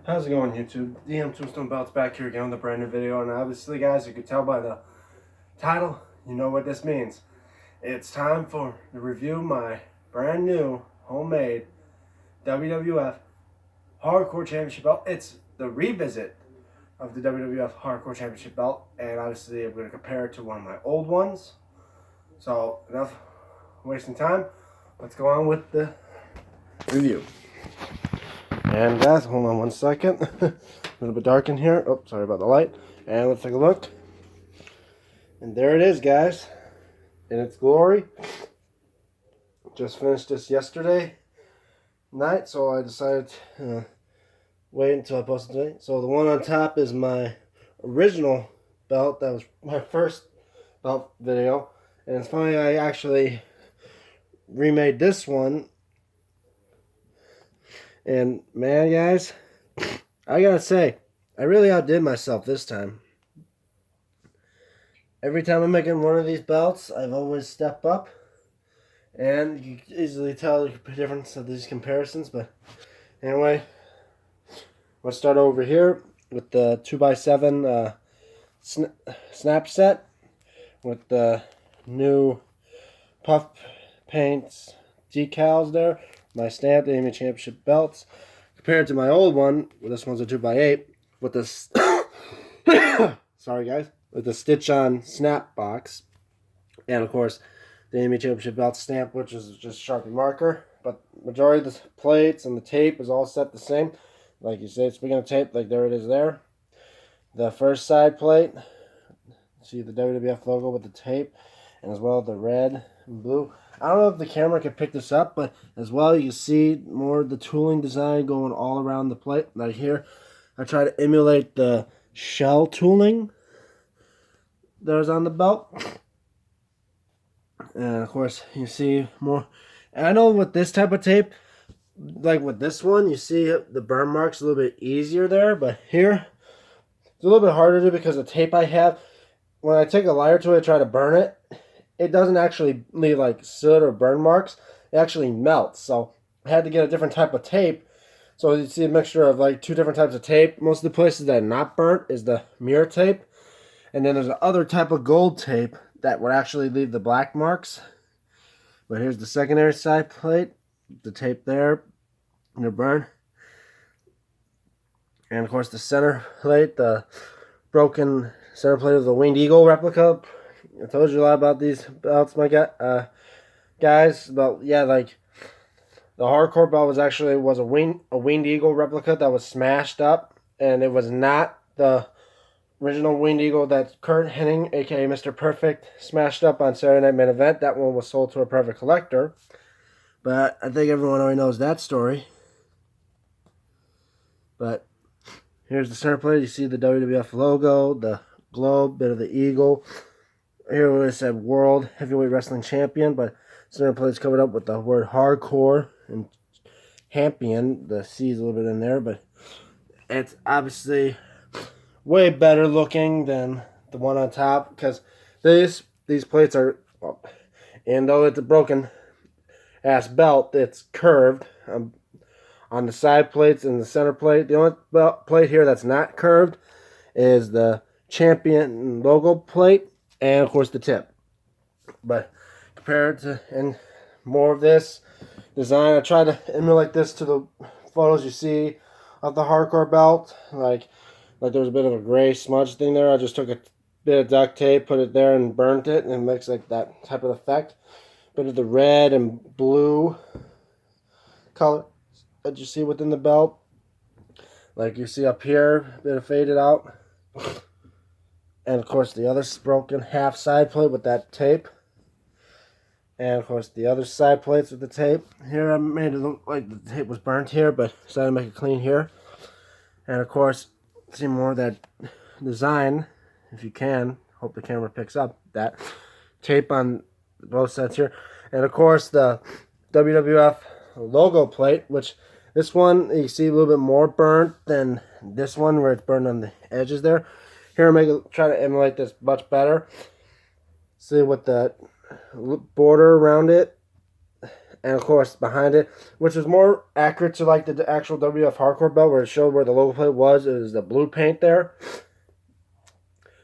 How's it going, YouTube? DM Tombstone Belts back here again with a brand new video, and obviously, guys, you could tell by the title, you know what this means. It's time for to review my brand new homemade WWF Hardcore Championship belt. It's the revisit of the WWF Hardcore Championship belt, and obviously, I'm going to compare it to one of my old ones. So, enough wasting time. Let's go on with the review. And guys, hold on one second. A little bit dark in here. Oh, sorry about the light. And let's take a look. And there it is, guys, in its glory. Just finished this yesterday night, so I decided to wait until I post it today. So the one on top is my original belt. That was my first belt video. And it's funny, I actually remade this one. And man, guys, I gotta say, I really outdid myself this time. Every time I'm making one of these belts, I've always stepped up. And you can easily tell the difference of these comparisons. But anyway, let's start over here with the 2x7 snap set with the new puff paints decals there. My stamped AMA Championship belts compared to my old one. Well, this one's a 2x8 with this. Sorry, guys, with the stitch-on snap box, and of course the AMA Championship belt stamp, which is just Sharpie marker. But majority of the plates and the tape is all set the same. Like you say, speaking of tape, like there it is there. The first side plate, see the WWF logo with the tape, and as well the red and blue. I don't know if the camera can pick this up, but as well you can see more of the tooling design going all around the plate. Like here, I try to emulate the shell tooling there's on the belt. And of course, you see more. And I know with this type of tape, like with this one, you see the burn marks a little bit easier there. But here, it's a little bit harder to do because the tape I have, when I take a lighter to it and try to burn it, it doesn't actually leave like soot or burn marks. It actually melts. So I had to get a different type of tape. So you see a mixture of like two different types of tape. Most of the places that are not burnt is the mirror tape. And then there's the other type of gold tape that would actually leave the black marks. But here's the secondary side plate. The tape there. And the burn. And of course the center plate. The broken center plate of the Winged Eagle replica. I told you a lot about these belts, my guys. But yeah, like the hardcore belt was actually a Winged Eagle replica that was smashed up, and it was not the original Winged Eagle that Kurt Hennig, aka Mr. Perfect, smashed up on Saturday Night Main Event. That one was sold to a private collector. But I think everyone already knows that story. But here's the center plate. You see the WWF logo, the globe, bit of the eagle. Here we said World Heavyweight Wrestling Champion, but center plate's covered up with the word Hardcore and Champion. The C is a little bit in there, but it's obviously way better looking than the one on top because these plates are, and though it's a broken ass belt, it's curved on the side plates and the center plate. The only plate here that's not curved is the Champion logo plate. And, of course, the tip. But compared to, and more of this design, I tried to emulate this to the photos you see of the hardcore belt. Like there was a bit of a gray smudge thing there. I just took a bit of duct tape, put it there, and burnt it. And it makes like that type of effect. Bit of the red and blue color that you see within the belt. Like you see up here, a bit of faded out. And, of course, the other broken half side plate with that tape. And, of course, the other side plates with the tape. Here I made it look like the tape was burnt here, but decided to make it clean here. And, of course, see more of that design, if you can. Hope the camera picks up that tape on both sides here. And, of course, the WWF logo plate, which this one, you see a little bit more burnt than this one, where it's burned on the edges there. Here, try to emulate this much better. See with the border around it And of course behind it, which is more accurate to like the actual WWF Hardcore belt, where it showed where the logo plate was, is the blue paint there.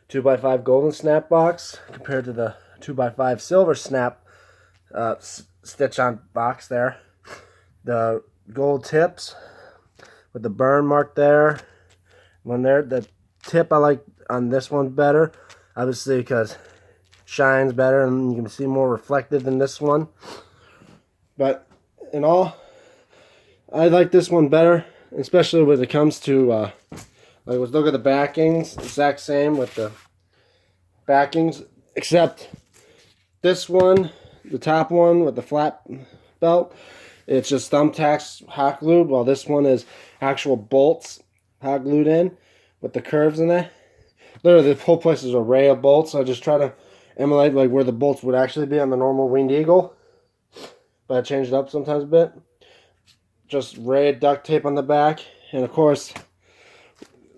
2x5 golden snap box compared to the 2x5 silver snap stitch on box there. The gold tips with the burn mark there. One there. The tip I like on this one better, obviously, because shines better and you can see more reflective than this one. But in all, I like this one better, especially when it comes to like, let's look at the backings. Exact same with the backings, except this one, the top one with the flat belt, it's just thumbtacks hot glued, while this one is actual bolts hot glued in with the curves in it. Literally, the whole place is an array of bolts. So I just try to emulate like where the bolts would actually be on the normal Winged Eagle, but I change it up sometimes a bit. Just raid duct tape on the back, and of course,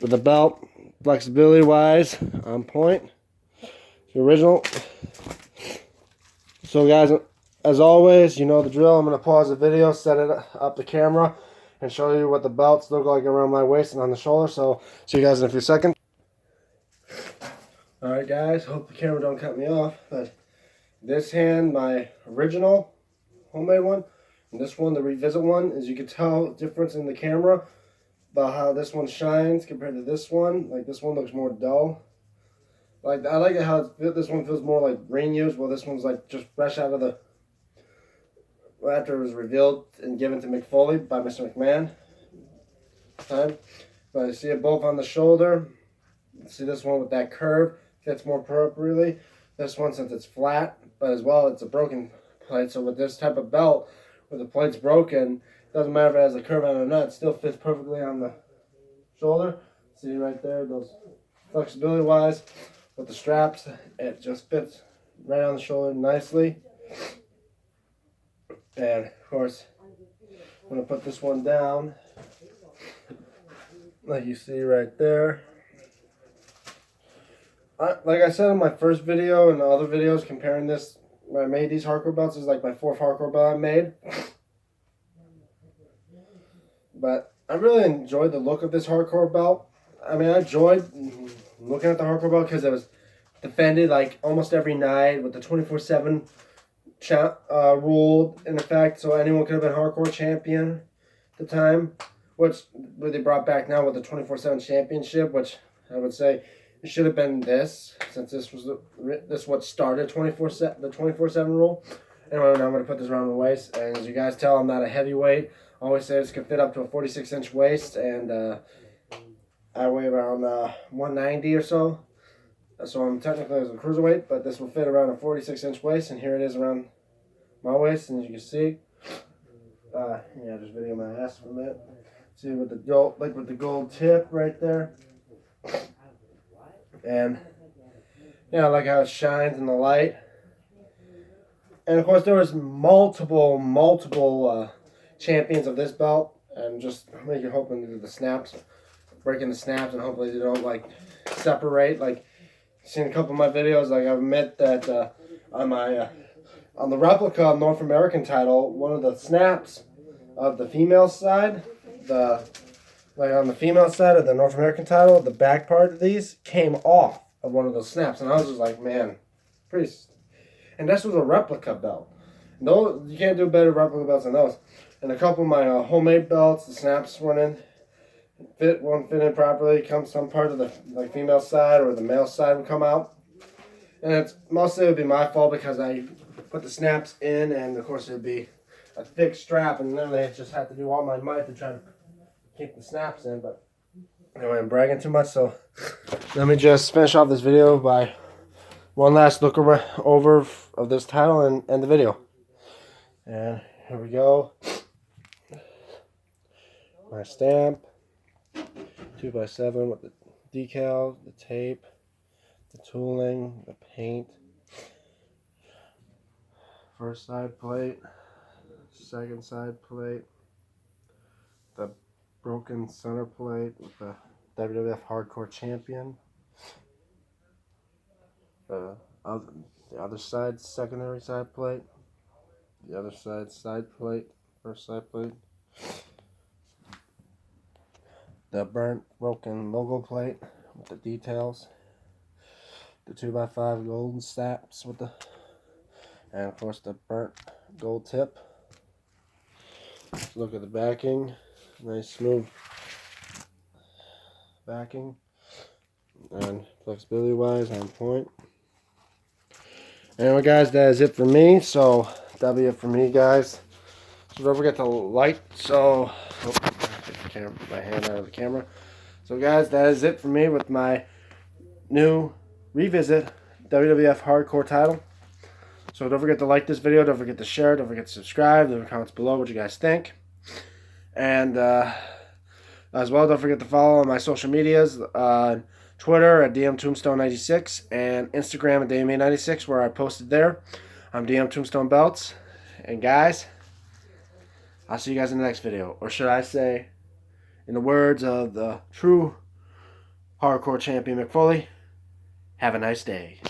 with the belt, flexibility wise, on point. The original. So guys, as always, you know the drill. I'm going to pause the video, set it up the camera, and show you what the belts look like around my waist and on the shoulder. So see you guys in a few seconds. Alright guys, hope the camera don't cut me off. But this hand, my original homemade one, and this one, the Revisit one, as you can tell, difference in the camera about how this one shines compared to this one. Like this one looks more dull. Like I like it how this one feels more like rain used, while this one's like just fresh out of the, after it was revealed and given to McFoley by Mr. McMahon. But I see it both on the shoulder. See this one with that curve fits more appropriately. This one, since it's flat, but as well it's a broken plate. So with this type of belt, where the plate's broken, it doesn't matter if it has a curve on it or not, it still fits perfectly on the shoulder. See right there, those flexibility wise. With the straps, it just fits right on the shoulder nicely. And of course, I'm going to put this one down, like you see right there. Like I said in my first video and the other videos comparing this, when I made these hardcore belts, this is like my 4th hardcore belt I made. But I really enjoyed the look of this hardcore belt. I mean, I enjoyed looking at the hardcore belt because it was defended like almost every night with the 24/7 rule in effect, so anyone could have been hardcore champion at the time, which they brought back now with the 24/7 championship, which I would say it should have been this, since this was what started the 24/7 rule. Anyway, now I'm going to put this around my waist, and as you guys tell, I'm not a heavyweight. I always say this could fit up to a 46-inch waist, and I weigh around 190 or so. So I'm technically as a cruiserweight, but this will fit around a 46-inch waist, and here it is around my waist, and as you can see, yeah, just video my ass for a minute. See with the gold tip right there, and yeah, I like how it shines in the light. And of course, there was multiple champions of this belt, and just making hoping to do the snaps, breaking the snaps, and hopefully they don't like separate. Like, seen a couple of my videos, like I admit that on the replica North American title, one of the snaps of the female side, on the female side of the North American title, the back part of these came off of one of those snaps, and I was just like, man, pretty. And this was a replica belt. No, you can't do better replica belts than those. And a couple of my homemade belts, the snaps went in. Won't fit in properly. Some part of the female side or the male side would come out, and it's mostly it would be my fault because I put the snaps in, and of course it would be a thick strap, and then I just had to do all my might to try to keep the snaps in. But anyway, I'm bragging too much, so let me just finish off this video by one last look over of this title and end the video. And here we go. My stamp. 2x7 with the decal, the tape, the tooling, the paint, first side plate, second side plate, the broken center plate with the WWF Hardcore Champion, the other side, secondary side plate, The other side plate, first side plate. The burnt, broken logo plate with the details. The 2x5 golden snaps with the, and of course the burnt gold tip. Let's look at the backing. Nice smooth backing. And flexibility wise, on point. Anyway, guys, that is it for me. So that'll be it for me, guys. So don't forget to like. So, get my hand out of the camera. So, guys, that is it for me with my new Revisit WWF Hardcore title. So don't forget to like this video. Don't forget to share. Don't forget to subscribe. Leave comments below what you guys think. And as well, don't forget to follow my social medias. Twitter at DM Tombstone 96 and Instagram at DMA 96, where I posted there. I'm DM Tombstone Belts. And guys, I'll see you guys in the next video. Or should I say, in the words of the true hardcore champion McFoley, have a nice day.